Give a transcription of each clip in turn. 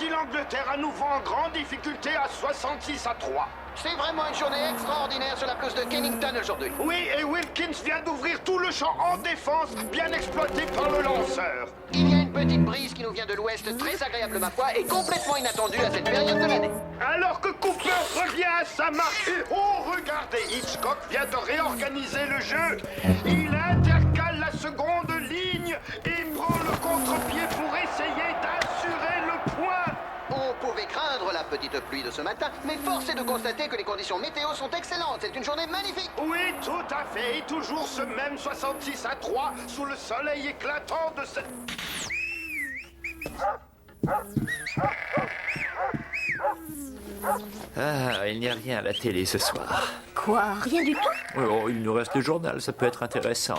Ainsi, l'Angleterre à nouveau en grande difficulté à 66-3. C'est vraiment une journée extraordinaire sur la pelouse de Kennington aujourd'hui. Oui, et Wilkins vient d'ouvrir tout le champ en défense, bien exploité par le lanceur. Il y a une petite brise qui nous vient de l'ouest, très agréable ma foi, et complètement inattendue à cette période de l'année. Alors que Cooper revient à sa marque, et oh, regardez, Hitchcock vient de réorganiser le jeu. Il intercale la seconde ligne et prend le contre-pied pour essayer d'assurer le point. On pouvait craindre la petite pluie de ce matin, mais force est de constater que les conditions météo sont excellentes. C'est une journée magnifique. Oui, tout à fait. Et toujours ce même 66-3 sous le soleil éclatant de cette... Ah, il n'y a rien à la télé ce soir. Quoi? Rien du tout? Oh, il nous reste le journal, ça peut être intéressant.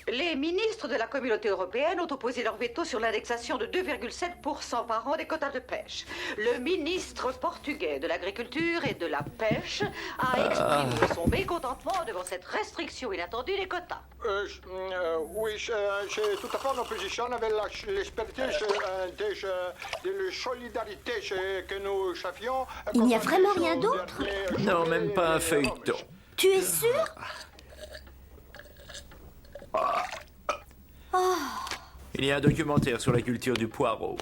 Les ministres de la communauté européenne ont opposé leur veto sur l'indexation de 2,7% par an des quotas de pêche. Le ministre portugais de l'agriculture et de la pêche a exprimé son mécontentement devant cette restriction inattendue des quotas. Oui, j'ai tout à fait en opposition avec l'expertise de la solidarité que nous avions. Il n'y a vraiment rien d'autre? Non, même pas un feuilleton. Tu es sûr? Il y a un documentaire sur la culture du poireau.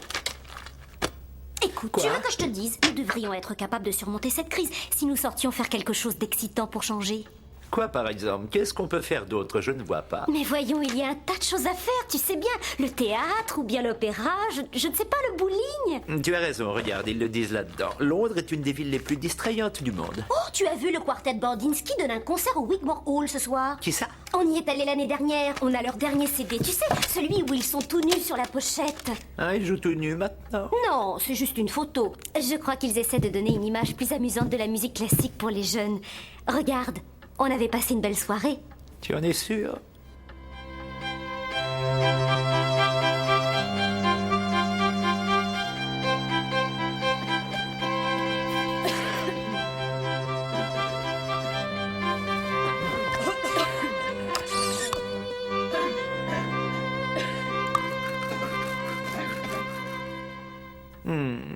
Écoute, tu veux que je te dise, nous devrions être capables de surmonter cette crise si nous sortions faire quelque chose d'excitant pour changer. Quoi, par exemple? Qu'est-ce qu'on peut faire d'autre? Je ne vois pas. Mais voyons, il y a un tas de choses à faire, tu sais bien. Le théâtre ou bien l'opéra, je ne sais pas, le bowling. Tu as raison, regarde, ils le disent là-dedans. Londres est une des villes les plus distrayantes du monde. Oh, tu as vu le quartet Bandinsky donne un concert au Wigmore Hall ce soir? Qui ça? On y est allé l'année dernière, on a leur dernier CD, tu sais, celui où ils sont tout nus sur la pochette. Ah, ils jouent tout nus maintenant? Non, c'est juste une photo. Je crois qu'ils essaient de donner une image plus amusante de la musique classique pour les jeunes. Regarde, on avait passé une belle soirée. Tu en es sûr?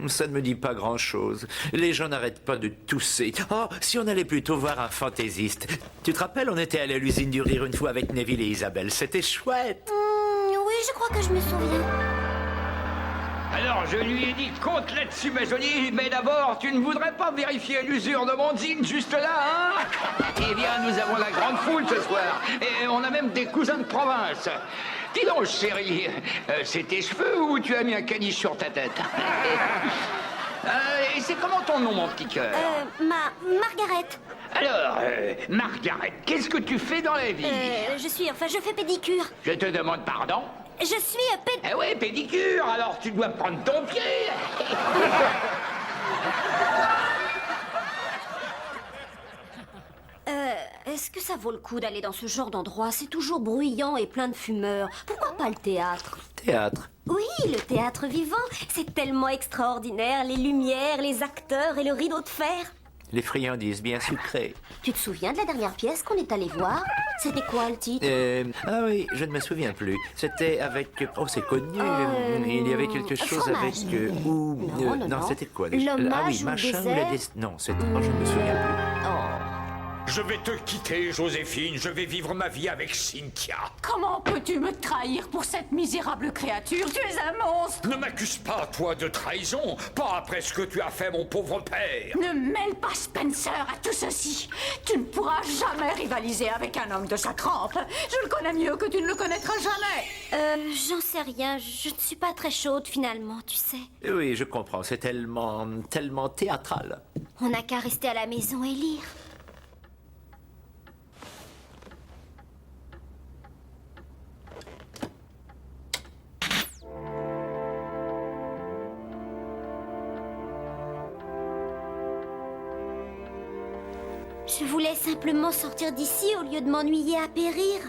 Ça ne me dit pas grand-chose. Les gens n'arrêtent pas de tousser. Oh, si on allait plutôt voir un fantaisiste. Tu te rappelles, on était allé à l'usine du rire une fois avec Neville et Isabelle. C'était chouette. Oui, je crois que je me souviens. Alors, je lui ai dit compte là-dessus, ma jolie, mais d'abord, tu ne voudrais pas vérifier l'usure de mon jean juste là, hein? Eh bien, nous avons la grande foule ce soir, et on a même des cousins de province. Dis donc, chérie, c'est tes cheveux ou tu as mis un caniche sur ta tête? Et c'est comment ton nom, mon petit cœur? Margaret. Alors, Margaret, qu'est-ce que tu fais dans la vie? Je fais pédicure. Je te demande pardon? Je suis Eh ouais, pédicure, alors tu dois prendre ton pied. Est-ce que ça vaut le coup d'aller dans ce genre d'endroit? C'est toujours bruyant et plein de fumeurs. Pourquoi pas le théâtre? Théâtre? Oui, le théâtre vivant. C'est tellement extraordinaire. Les lumières, les acteurs et le rideau de fer. Les friandises bien sucrées. Tu te souviens de la dernière pièce qu'on est allé voir? C'était quoi le titre? Ah oui, je ne me souviens plus. C'était avec... Oh, c'est connu. Il y avait quelque chose avec... Fromage. Non, c'était quoi déjà? L'hommage Ah oui, au machin ou désert. Non, c'était... Oh, je ne me souviens plus. Je vais te quitter, Joséphine. Je vais vivre ma vie avec Cynthia. Comment peux-tu me trahir pour cette misérable créature? Tu es un monstre! Ne m'accuse pas, toi, de trahison. Pas après ce que tu as fait, mon pauvre père. Ne mêle pas Spencer à tout ceci. Tu ne pourras jamais rivaliser avec un homme de sa trempe. Je le connais mieux que tu ne le connaîtras jamais. J'en sais rien. Je ne suis pas très chaude finalement, tu sais. Oui, je comprends. C'est tellement théâtral. On n'a qu'à rester à la maison et lire. Je voulais simplement sortir d'ici au lieu de m'ennuyer à périr.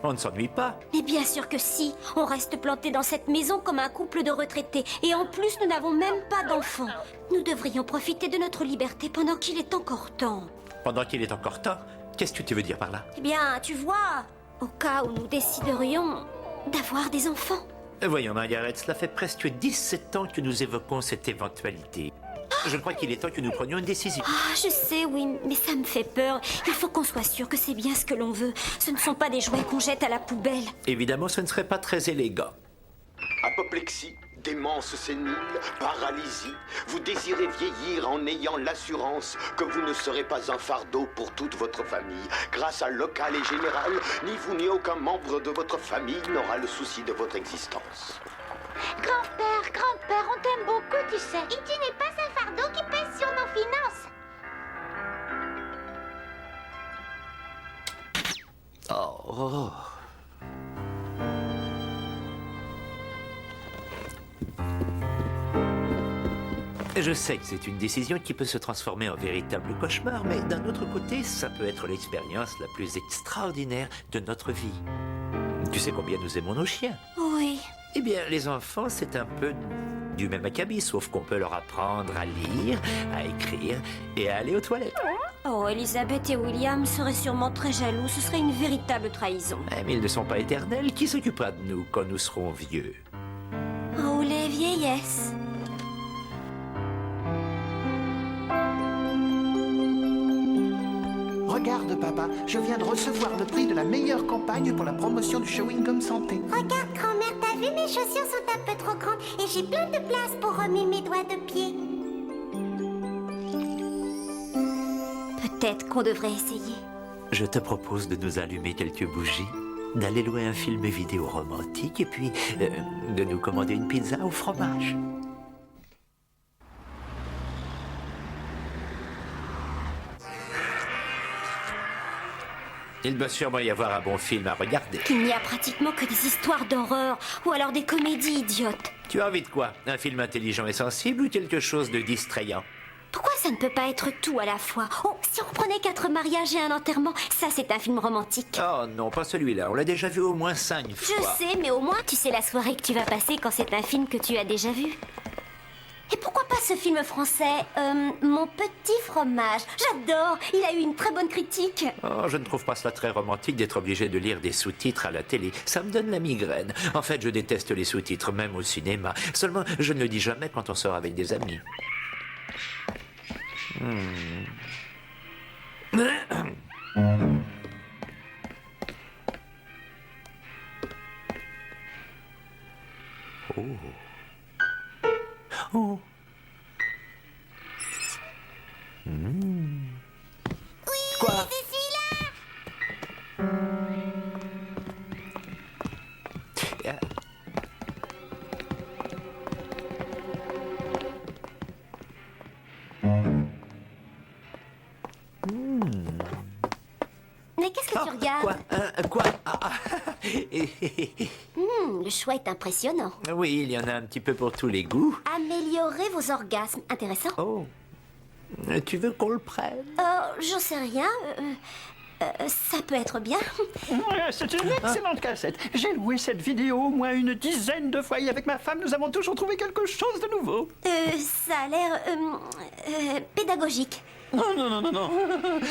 On ne s'ennuie pas. Mais bien sûr que si. On reste planté dans cette maison comme un couple de retraités. Et en plus, nous n'avons même pas d'enfants. Nous devrions profiter de notre liberté pendant qu'il est encore temps. Pendant qu'il est encore temps? Qu'est-ce que tu veux dire par là? Eh bien, tu vois, au cas où nous déciderions d'avoir des enfants. Voyons, Margaret, cela fait presque 17 ans que nous évoquons cette éventualité. Je crois qu'il est temps que nous prenions une décision. Ah, je sais, oui, mais ça me fait peur. Il faut qu'on soit sûr que c'est bien ce que l'on veut. Ce ne sont pas des jouets qu'on jette à la poubelle. Évidemment, ce ne serait pas très élégant. Apoplexie, démence sénile, paralysie. Vous désirez vieillir en ayant l'assurance que vous ne serez pas un fardeau pour toute votre famille. Grâce à Local et Général, ni vous ni aucun membre de votre famille n'aura le souci de votre existence. Grand-père, on t'aime beaucoup, tu sais. Et tu n'es pas un fardeau qui pèse sur nos finances. Oh. Je sais que c'est une décision qui peut se transformer en véritable cauchemar, mais d'un autre côté, ça peut être l'expérience la plus extraordinaire de notre vie. Tu sais combien nous aimons nos chiens? Oui. Eh bien, les enfants, c'est un peu du même acabit, sauf qu'on peut leur apprendre à lire, à écrire et à aller aux toilettes. Oh, Elisabeth et William seraient sûrement très jaloux. Ce serait une véritable trahison. Mais ils ne sont pas éternels. Qui s'occupera de nous quand nous serons vieux? Oh, les vieillesses. Regarde, papa, je viens de recevoir le prix de la meilleure campagne pour la promotion du Chewing Gum Santé. Regarde, grand-mère, t'as vu, mes chaussures sont un peu trop grandes et j'ai plein de place pour remuer mes doigts de pied. Peut-être qu'on devrait essayer. Je te propose de nous allumer quelques bougies, d'aller louer un film vidéo romantique et puis de nous commander une pizza au fromage. Il doit sûrement y avoir un bon film à regarder. Il n'y a pratiquement que des histoires d'horreur ou alors des comédies idiotes. Tu as envie de quoi? Un film intelligent et sensible ou quelque chose de distrayant? Pourquoi ça ne peut pas être tout à la fois? Oh, si on reprenait 4 mariages et un enterrement, ça c'est un film romantique. Oh non, pas celui-là. On l'a déjà vu au moins 5 fois. Je sais, mais au moins tu sais la soirée que tu vas passer quand c'est un film que tu as déjà vu. Et pourquoi pas ce film français, Mon Petit Fromage? J'adore, il a eu une très bonne critique. Oh, je ne trouve pas cela très romantique d'être obligé de lire des sous-titres à la télé. Ça me donne la migraine. En fait, je déteste les sous-titres, même au cinéma. Seulement, je ne le dis jamais quand on sort avec des amis. Oh. Oh. Quoi? Je suis là. Mais qu'est-ce que tu regardes? Quoi? Le choix est impressionnant. Oui, il y en a un petit peu pour tous les goûts. Améliorer vos orgasmes. Intéressant. Oh. Tu veux qu'on le prenne? J'en sais rien. Ça peut être bien. C'est une excellente cassette. J'ai loué cette vidéo au moins une dizaine de fois et avec ma femme, nous avons toujours trouvé quelque chose de nouveau. Ça a l'air pédagogique. Non.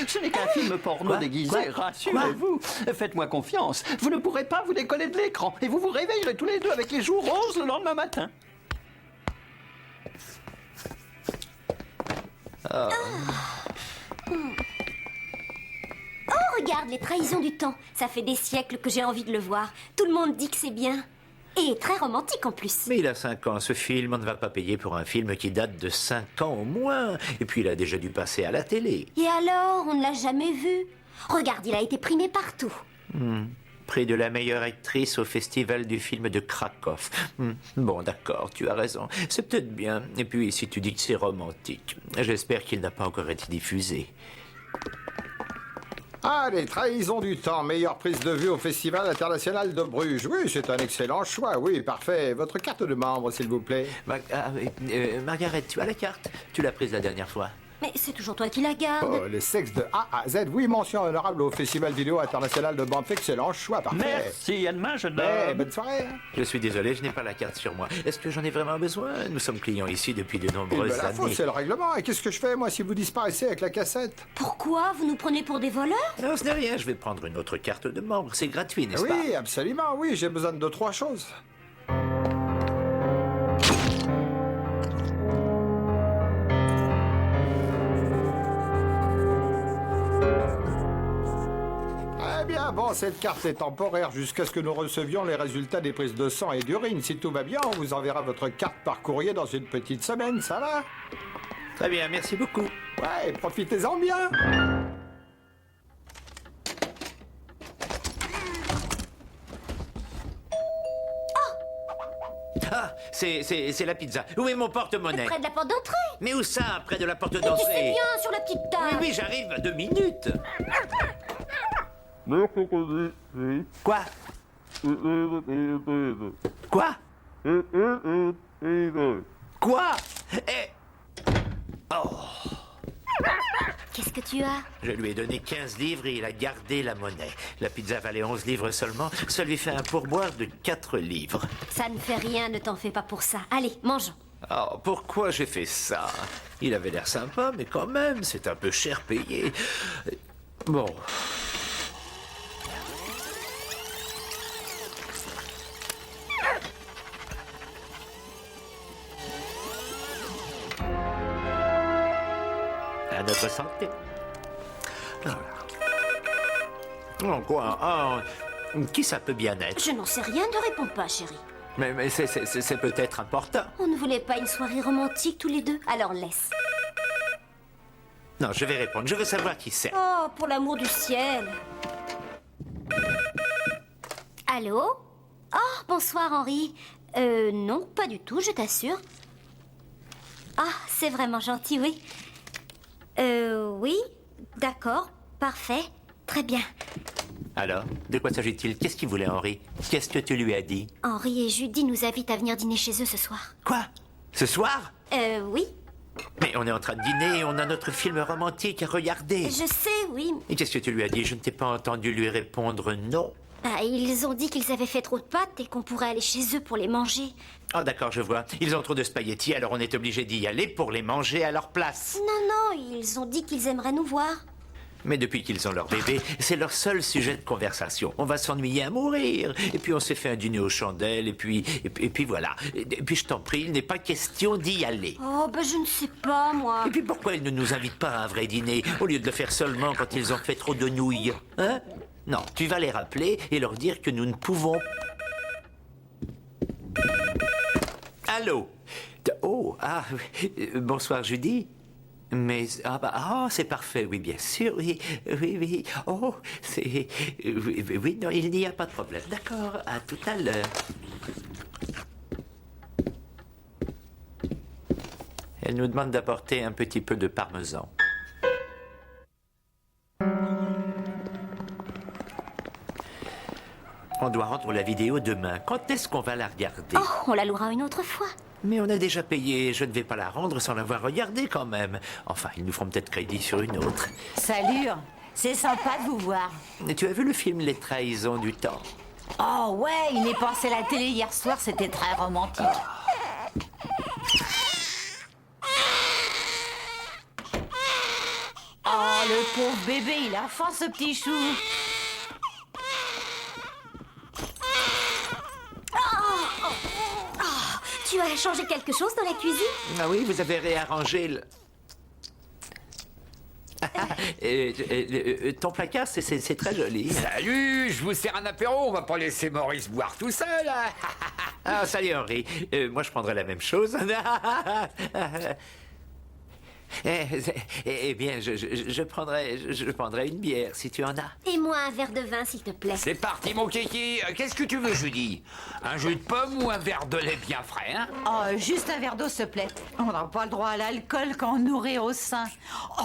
Ce n'est qu'un film porno déguisé, rassurez-vous. Faites-moi confiance. Vous ne pourrez pas vous décoller de l'écran et vous vous réveillerez tous les deux avec les joues roses le lendemain matin. Oh, regarde, les trahisons du temps. Ça fait des siècles que j'ai envie de le voir. Tout le monde dit que c'est bien. Et très romantique en plus. Mais il a 5 ans, ce film. On ne va pas payer pour un film qui date de 5 ans au moins. Et puis il a déjà dû passer à la télé. Et alors, on ne l'a jamais vu. Regarde, il a été primé partout. Prix de la meilleure actrice au festival du film de Cracovie. Bon, d'accord, tu as raison. C'est peut-être bien. Et puis, si tu dis que c'est romantique, j'espère qu'il n'a pas encore été diffusé. Allez, trahison du temps, meilleure prise de vue au Festival international de Bruges. Oui, c'est un excellent choix, oui, parfait. Votre carte de membre, s'il vous plaît. Margaret, tu as la carte? Tu l'as prise la dernière fois. Mais c'est toujours toi qui la gardes. Oh, les sexes de A à Z. Oui, mention honorable au Festival vidéo international de Banff. Excellent choix, parfait. Merci, à demain, jeune Mais, homme. bonne soirée. Je suis désolé, je n'ai pas la carte sur moi. Est-ce que j'en ai vraiment besoin? Nous sommes clients ici depuis de Il me nombreuses la faut, années. c'est le règlement. Et qu'est-ce que je fais, moi, si vous disparaissez avec la cassette? Pourquoi? Vous nous prenez pour des voleurs? Non, ce n'est rien. Je vais prendre une autre carte de membre. C'est gratuit, n'est-ce pas? Oui, absolument, oui. J'ai besoin de 2-3 choses. Ah bon, cette carte est temporaire jusqu'à ce que nous recevions les résultats des prises de sang et d'urine. Si tout va bien, on vous enverra votre carte par courrier dans une petite semaine, ça va? Très bien, merci beaucoup. Ouais, profitez-en bien. Ah, c'est la pizza. Où est mon porte-monnaie? Près de la porte d'entrée. Mais où ça, près de la porte Tu sais d'entrée? bien, sur la petite table. Oui, j'arrive à 2 minutes. Quoi? Quoi? Quoi? Oh! Qu'est-ce que tu as? Je lui ai donné 15 livres et il a gardé la monnaie. La pizza valait 11 livres seulement. Ça lui fait un pourboire de 4 livres. Ça ne fait rien, ne t'en fais pas pour ça. Allez, mangeons. Oh, pourquoi j'ai fait ça? Il avait l'air sympa, mais quand même, c'est un peu cher payé. Bon. À notre santé. Voilà. Oh, quoi? Oh, qui ça peut bien être? Je n'en sais rien, ne réponds pas, chérie. Mais c'est peut-être important. On ne voulait pas une soirée romantique tous les deux, alors laisse. Non, je vais répondre. Je veux savoir qui c'est. Oh, pour l'amour du ciel. Allô? Oh, bonsoir, Henri. Non, pas du tout, je t'assure. Ah, c'est vraiment gentil, oui. Oui, d'accord, parfait, très bien. Alors, de quoi s'agit-il? Qu'est-ce qu'il voulait, Henri? Qu'est-ce que tu lui as dit? Henri et Judy nous invitent à venir dîner chez eux ce soir. Quoi? Ce soir? Oui. Mais on est en train de dîner et on a notre film romantique à regarder. Je sais, oui. Et qu'est-ce que tu lui as dit? Je ne t'ai pas entendu lui répondre non. Ah, ils ont dit qu'ils avaient fait trop de pâtes et qu'on pourrait aller chez eux pour les manger. Ah d'accord, je vois. Ils ont trop de spaghettis, alors on est obligé d'y aller pour les manger à leur place. Non, ils ont dit qu'ils aimeraient nous voir. Mais depuis qu'ils ont leur bébé, c'est leur seul sujet de conversation. On va s'ennuyer à mourir. Et puis on s'est fait un dîner aux chandelles, et puis voilà. Et puis je t'en prie, il n'est pas question d'y aller. Oh, ben je ne sais pas, moi. Et puis pourquoi ils ne nous invitent pas à un vrai dîner, au lieu de le faire seulement quand ils ont fait trop de nouilles? Hein? Non, tu vas les rappeler et leur dire que nous ne pouvons... Allô? Oh, ah, bonsoir Judy. Mais, c'est parfait, oui, bien sûr, oui. Oh, c'est... Oui, non, il n'y a pas de problème. D'accord, à tout à l'heure. Elle nous demande d'apporter un petit peu de parmesan. On doit rendre la vidéo demain. Quand est-ce qu'on va la regarder? Oh, on la louera une autre fois. Mais on a déjà payé. Je ne vais pas la rendre sans l'avoir regardée quand même. Enfin, ils nous feront peut-être crédit sur une autre. Salut, c'est sympa de vous voir. Et tu as vu le film Les Trahisons du Temps? Oh ouais, il est passé à la télé hier soir, c'était très romantique. Oh, le pauvre bébé, il a faim ce petit chou. Tu as changé quelque chose dans la cuisine? Ah oui, vous avez réarrangé le... ton placard, c'est très joli. Salut, je vous sers un apéro, on va pas laisser Maurice boire tout seul. Ah, salut Henri. Moi, je prendrais la même chose. Eh bien, je prendrai une bière, si tu en as. Et moi un verre de vin, s'il te plaît. C'est parti, mon kiki. Qu'est-ce que tu veux, Judy? Un jus de pomme ou un verre de lait bien frais, hein? Oh, juste un verre d'eau, s'il te plaît. On n'a pas le droit à l'alcool quand on nourrit au sein.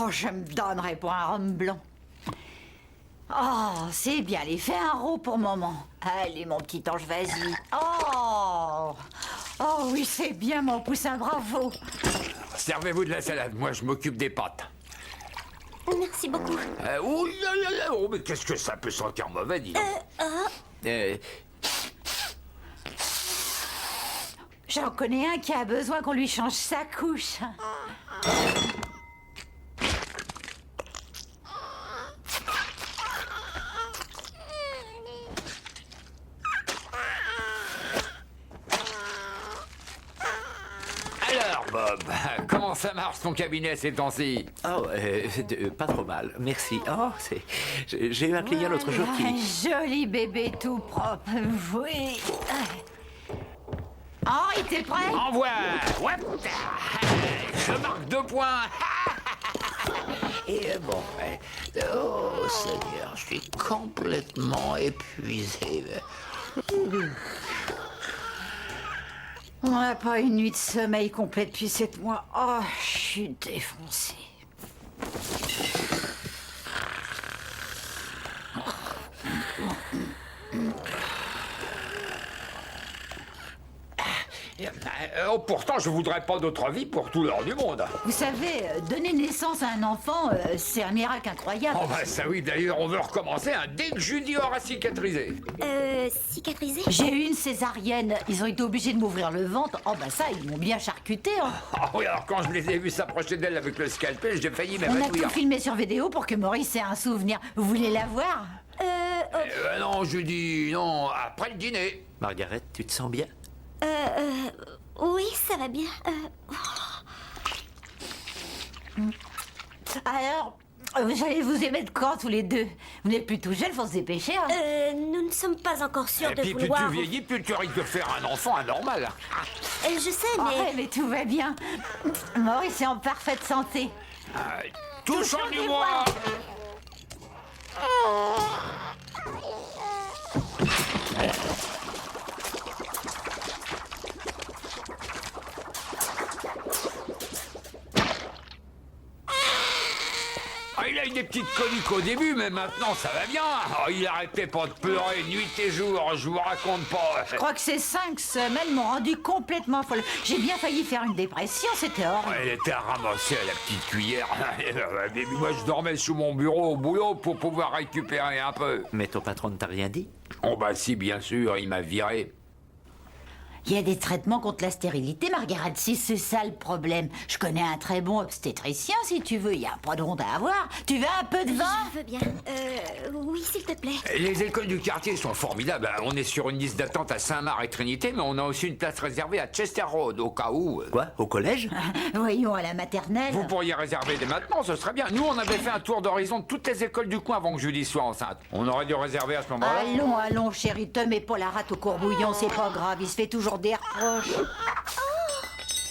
Oh, je me donnerais pour un rhum blanc. Oh, c'est bien, allez, fais un roux pour maman. Allez, mon petit ange, vas-y. Oh oui, c'est bien, mon poussin, bravo. Servez-vous de la salade, moi je m'occupe des pâtes. Merci beaucoup. Oh là là là, oh, mais qu'est-ce que ça peut sentir mauvais, dis donc. J'en connais un qui a besoin qu'on lui change sa couche. Alors, Bob, comment ça marche ton cabinet ces temps-ci? Oh, pas trop mal, merci. Oh, j'ai eu un client l'autre jour qui... Un joli bébé tout propre, oui. Henri, t'es prêt? Envoie! Ouais. Je marque 2 points. Et bon, oh Seigneur, je suis complètement épuisé. On n'a pas une nuit de sommeil complète depuis 7 mois. Oh, je suis défoncée. Oh, pourtant, je voudrais pas d'autre vie pour tout l'or du monde. Vous savez, donner naissance à un enfant, c'est un miracle incroyable. Oh bah ça oui, d'ailleurs, on veut recommencer dès que Judy aura cicatrisé. Cicatrisé? J'ai eu une césarienne. Ils ont été obligés de m'ouvrir le ventre. Oh bah ça, ils m'ont bien charcuté. Hein. Ah oui, alors quand je les ai vus s'approcher d'elle avec le scalpel, j'ai failli On a m'évanouir. tout filmé sur vidéo pour que Maurice ait un souvenir. Vous voulez la voir? Non, Judy, non, après le dîner. Margaret, tu te sens bien? Oui, ça va bien. Alors, vous allez vous émettre quand tous les deux? Vous n'êtes plus tout jeunes, faut se dépêcher. Hein. Nous ne sommes pas encore sûrs Et de puis plus vouloir... tu vieillis, plus tu risques de faire un enfant anormal. Je sais, Oh, mais... ouais, mais tout va bien. Maurice est en parfaite santé. Touchons du bois. Il a eu des petites coliques au début, mais maintenant ça va bien. Oh, il arrêtait pas de pleurer nuit et jour, je vous raconte pas. Je crois que ces 5 semaines m'ont rendu complètement folle. J'ai bien failli faire une dépression, c'était horrible. Elle était à ramasser à la petite cuillère. Et puis moi je dormais sous mon bureau au boulot pour pouvoir récupérer un peu. Mais ton patron ne t'a rien dit? Oh bah si, bien sûr, il m'a viré. Il y a des traitements contre la stérilité, Margaret, si c'est ça le problème. Je connais un très bon obstétricien, si tu veux. Il n'y a pas de honte à avoir. Tu veux un peu de vin? Je veux bien. Oui, s'il te plaît. Les écoles du quartier sont formidables. On est sur une liste d'attente à Saint-Marc et Trinité, mais on a aussi une place réservée à Chester Road, au cas où. Quoi? Au collège? Voyons, à la maternelle. Vous pourriez réserver dès maintenant, ce serait bien. Nous, on avait fait un tour d'horizon de toutes les écoles du coin avant que Julie soit enceinte. On aurait dû réserver à ce moment-là. Allons, chérie, te mets pas la rate au courbouillon, c'est pas grave, il se fait toujours des reproches.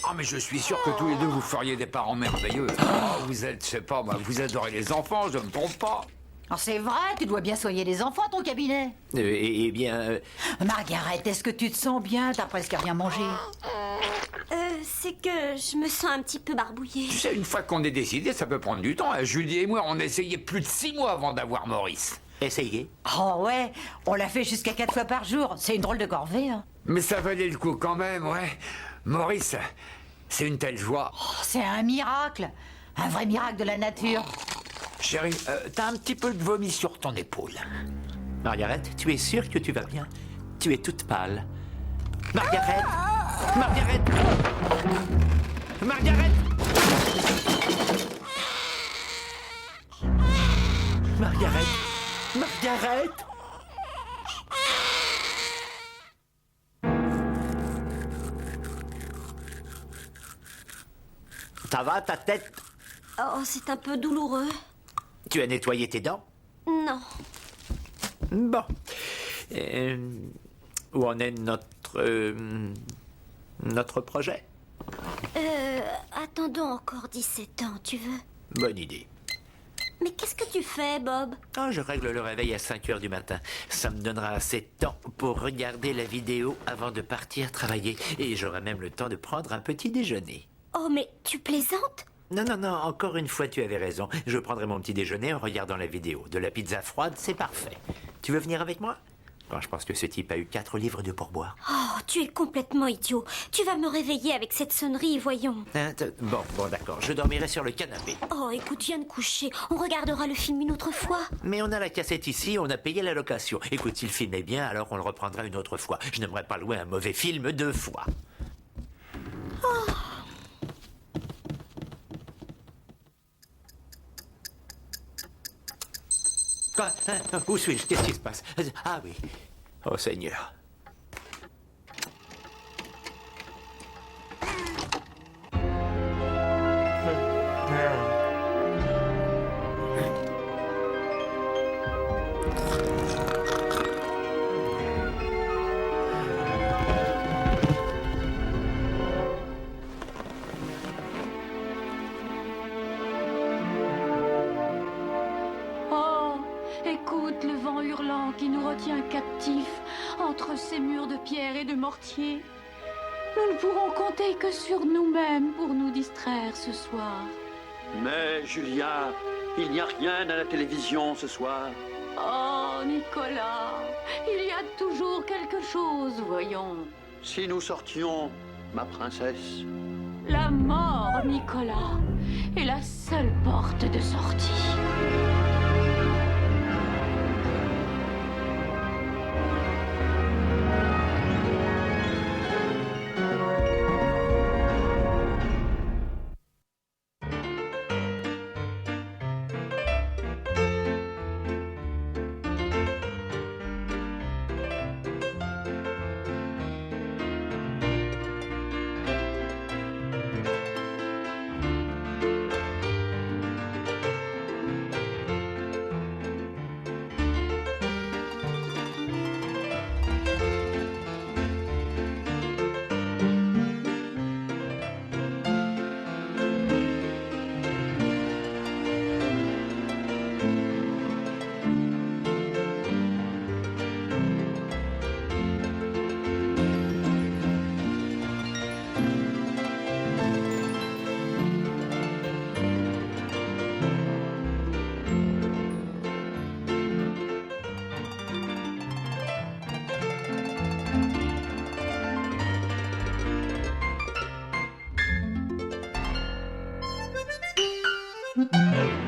Ah, mais je suis sûr que tous les deux, vous feriez des parents merveilleux. Oh, vous êtes, je sais pas, moi, vous adorez les enfants, je me trompe pas. Alors c'est vrai, tu dois bien soigner les enfants, ton cabinet. Eh bien... Margaret, est-ce que tu te sens bien? T'as presque rien mangé. C'est que je me sens un petit peu barbouillée. Tu sais, une fois qu'on est décidé, ça peut prendre du temps. Julie et moi, on a essayé plus de 6 mois avant d'avoir Maurice. Essayez. Oh ouais, on l'a fait jusqu'à 4 fois par jour. C'est une drôle de corvée, hein. Mais ça valait le coup quand même, ouais. Maurice, c'est une telle joie. Oh, c'est un miracle. Un vrai miracle de la nature. Chérie, t'as un petit peu de vomi sur ton épaule. Margaret, tu es sûre que tu vas bien? Tu es toute pâle. Margaret! Margaret! Margaret! Margaret! Margaret! Ça va, ta tête? Oh, c'est un peu douloureux. Tu as nettoyé tes dents? Non. Bon. Où en est notre projet? Attendons encore 17 ans, tu veux? Bonne idée. Mais qu'est-ce que tu fais, Bob? Oh, je règle le réveil à 5 heures du matin. Ça me donnera assez de temps pour regarder la vidéo avant de partir travailler. Et j'aurai même le temps de prendre un petit déjeuner. Oh, mais tu plaisantes? Non, encore une fois, tu avais raison. Je prendrai mon petit déjeuner en regardant la vidéo. De la pizza froide, c'est parfait. Tu veux venir avec moi? Quand je pense que ce type a eu 4 livres de pourboire. Oh, tu es complètement idiot. Tu vas me réveiller avec cette sonnerie, voyons. Bon, d'accord. Je dormirai sur le canapé. Oh, écoute, viens de coucher. On regardera le film une autre fois. Mais on a la cassette ici, on a payé la location. Écoute, si le film est bien, alors on le reprendra une autre fois. Je n'aimerais pas louer un mauvais film 2 fois. Oh. Quoi? Où suis-je? Qu'est-ce qui se passe? Ah oui. Oh Seigneur. crainte le vent hurlant qui nous retient captifs entre ces murs de pierre et de mortier. Nous ne pourrons compter que sur nous-mêmes pour nous distraire ce soir. Mais, Julia, il n'y a rien à la télévision ce soir. Oh, Nicolas, il y a toujours quelque chose, voyons. Si nous sortions, ma princesse. La mort, Nicolas, est la seule porte de sortie. Thank you.